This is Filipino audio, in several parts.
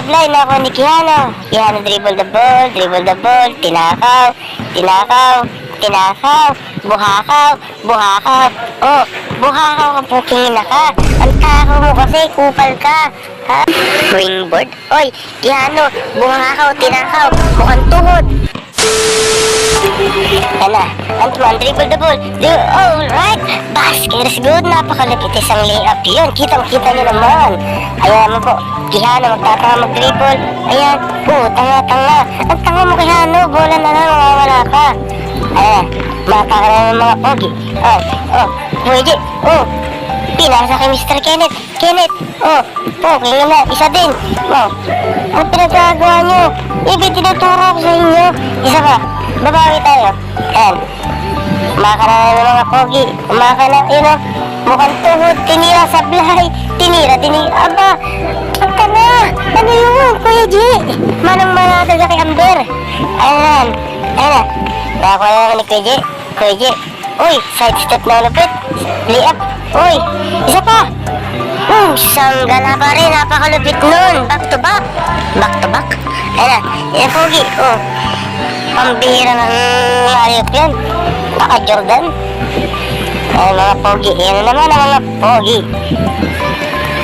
sablay na ako ni Keanu. Keanu dribble the ball, tinakaw, buhakaw. Oh, buhakaw ka puking na ka. Ang takaw mo kasi, kupal ka. Ha? Wingboard? Oy, Keanu, buhakaw, tinakaw, mukhang tuhod. Yan Antoine, dribble the ball. Alright, basket is good. Napakalapit isang layup yun. Kitang-kita nyo naman. Ayan mo po, Keanu, magtatanga mag-dribble. Ayan, tanga. Ang tanga mo, Keanu, bola na lang, mawawala ka. Ayan, mataka na ng mga pogi. Pwede, pinasa kay Mr. Kenneth. Pogi na, isa din. Ang pinagagawa nyo, tinuturo ko sa inyo. Isa pa, babawi tayo. Ayan, umaka na ng mga pogi. Umaka na, mukhang tuhod, tinira sablay. Tinira, aba, pagka na. Ano yun, Kuya G? Manang-mana talaga kay Amber. Ayan na. Nakakuha na naman ni Kuya G. Uy, side step na lupit. Layup. Uy, isa pa. Sanggala pa rin. Napakalupit nun. Back to back. Ayan na. Pogi. Pambihira ng layup yan. Baka Jordan. Ayan mga pogi. Yan na naman ang mga pogi.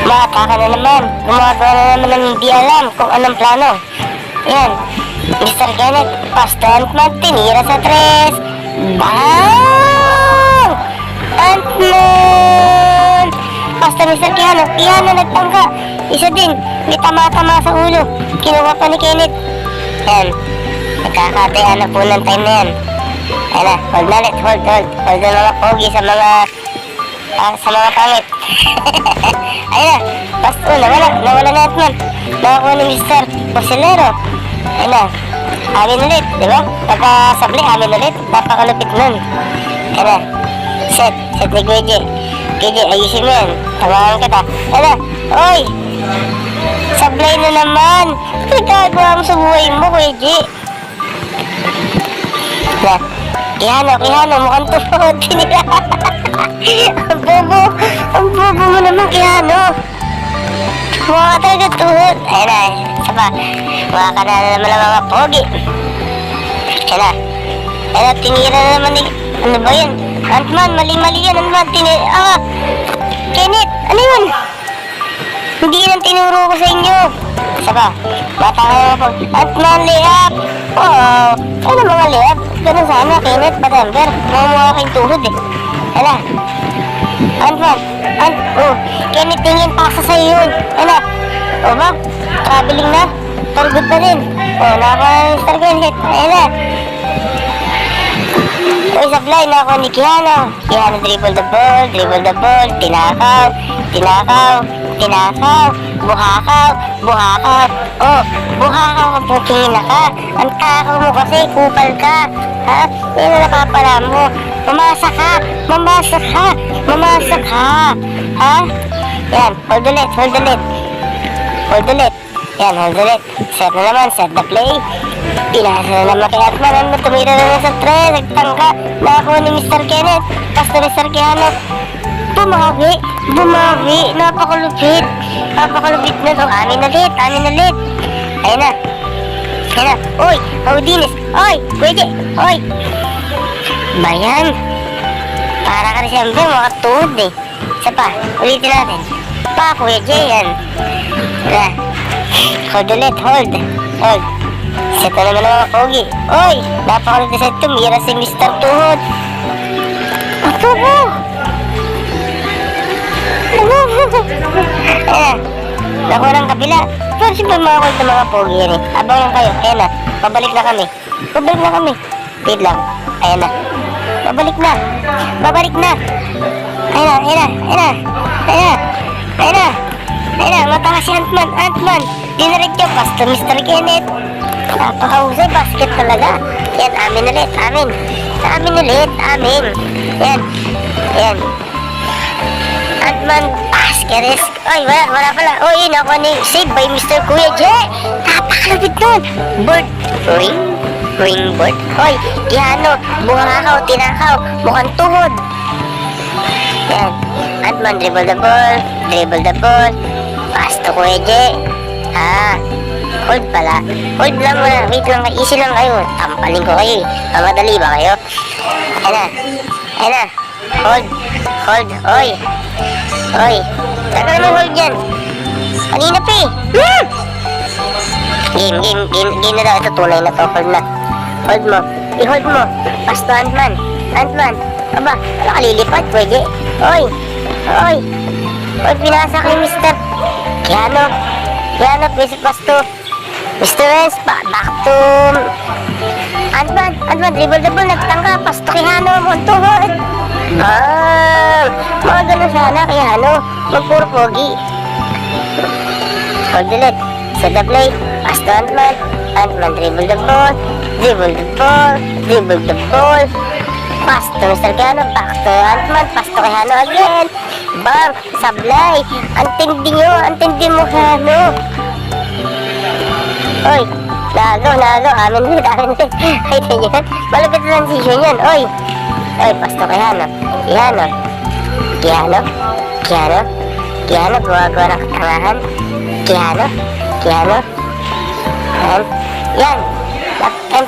Mataka na naman. Gumagawa na naman ng hindi alam kung anong plano. Yan. Mr. Kenneth, pasta Ant-Man, tinira sa tres. Bang! Ant-Man! Pasta Mr. Keanu nagtangka. Isa din, may tama-tama sa ulo. Kinuha pa ni Kenneth. Yan. Nagkakatayaan na po ng time na yan. Ayan na, hold na ulit, hold na mga pogi sa mga pangit. Ayan na, pasta, nawala na Ant-Man. Nakakuha ni Mr. Posilero. Ayan na, amin ulit, di ba? Pagkasabli, amin ulit, napakalupit nun. Ayan na, set ni Kuya J, ayusin mo yan, tawagan kita. Ayan na, oy, sablay na naman, pinagagawa mo sa buhay mo, Kuya J. Ayan na, Keanu, mukhang tuhod, tinira. Ang bobo mo naman, Keanu. Mukha talaga tuhod. Ayan na, isa pa. Mukha ka na naman ang mga pogi. Ayan na, tinira na naman ni... Ano ba yun? Ant-Man, mali yan. Ant-Man, Kenneth, ano yun? Hindi yan ang tinuro ko sa inyo. Isa pa, bata ka naman po. Ant-Man, layup. Ano mga layup? Ganun sana, Kenneth, Batember. Mukha kayong tuhod eh. Ayan na. Ant-Man, Kenneth, tingin paksa sa'yo yun. Ano? Ba? Traveling na? Targot na rin. Naka-Mr. Kenneth. Ayan na. Sablay na ako ni Keanu. Keanu dribble the ball, tinakaw, buhakaw. Buhakaw ka puking na ka. Ang takaw mo kasi, kupal ka. Ha? Yan na napapala mo. Mamasa ka. Ha? Yan, hold ulit. Yan, hold ulit. Set na naman, set the play. Pinasa na naman kay Ant-Man. Tumira na naman sa tres. Nagtangka. Nakakuha ni Mr. Kenneth. Basta Mr. Keanu. Bumawi. Napakalupit na to. Amin ulit. Ayun na. Uy, Houdines. Oy, pwede. Oy. Bayan. Para ka rin siyempre makatuhod eh. Isa pa, ulitin natin. Kuya J yan. Hold ulit, hold. Set na naman ang mga pogi. Oy, napakalit na set. Tumira si Mr. Tuhod. Nakuha ng kabila. Pero siyempre mga kulit ng mga pogi yan eh. Abang lang kayo. Ayan na, pabalik na kami. Wait lang. Ayan na. Babalik na. Ayan na, matanga si Ant-Man. Dinarig niyo, basta Mr. Kenneth. Napakahusay, basket talaga. Yan, amin ulit. Yan. Ant-Man, basket is... Ay, wala pala. Yun ako ni save by Mr. Kuya J. Napakalapit nun. Ringboard. Hoy, Keanu, buhakaw, tinakaw, mukhang tuhod. Yan. Ant-Man, dribble the ball. Pass to Kuya J. Hold pala. Hold lang muna. Wait lang. Easy lang kayo. Tampaling ko kayo eh. Madali ba kayo? Ayan na. Ayan na. Hold. Hold. Oy. Oy. Saan ka naman hold yan? Kanina pa eh. Game na daw. Ito tunay na to. Hold na. Hold mo. I-hold mo. Pasto Ant-Man. Ant-Man. Aba, nakalilipat. Pwede. Oy. Oy. Oy, pinasa kay Mr. Keanu. Keanu, please pasto. Mr. S, back to Ant-Man. Ant-Man, dribble the ball. Nagtangka. Pasto Keanu. Montuhod. Mga ganun sana Keanu. Magpuro pogi. Hold ulit. Set the play. Pasto Ant-Man. Ant-Man, dribble the ball. Dribble the ball. Dribble the ball. Pass to Mr. Keanu. Back to Ant-Man. Pass to Keanu again. Bang! Sablay! Antindi nyo! Antindi mo, Keanu! Oy! Lago! Amin ulit! Ay, yan! Malapit na transition yan! Oy! Oy! Pass to Keanu! Keanu! Gawa-gawa ng katangahan! Keanu! Yan!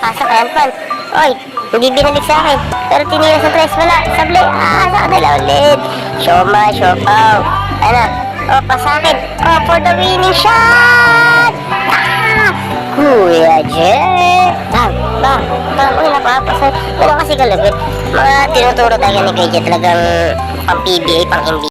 Pasok kay Ant-Man! Oy! Hindi binalik sa akin. Pero tinira sa press. Wala. Sablay. Sa kanila ulit. Shoma, Shopaw. Ano? Pa sa akin. For the winning shot! Kuya Jet! Bang! Uy, napapasal. Ano kasi kalabit? Mga tinuturo tayo ni Kuya Jet talagang pang PBA, pang NBA.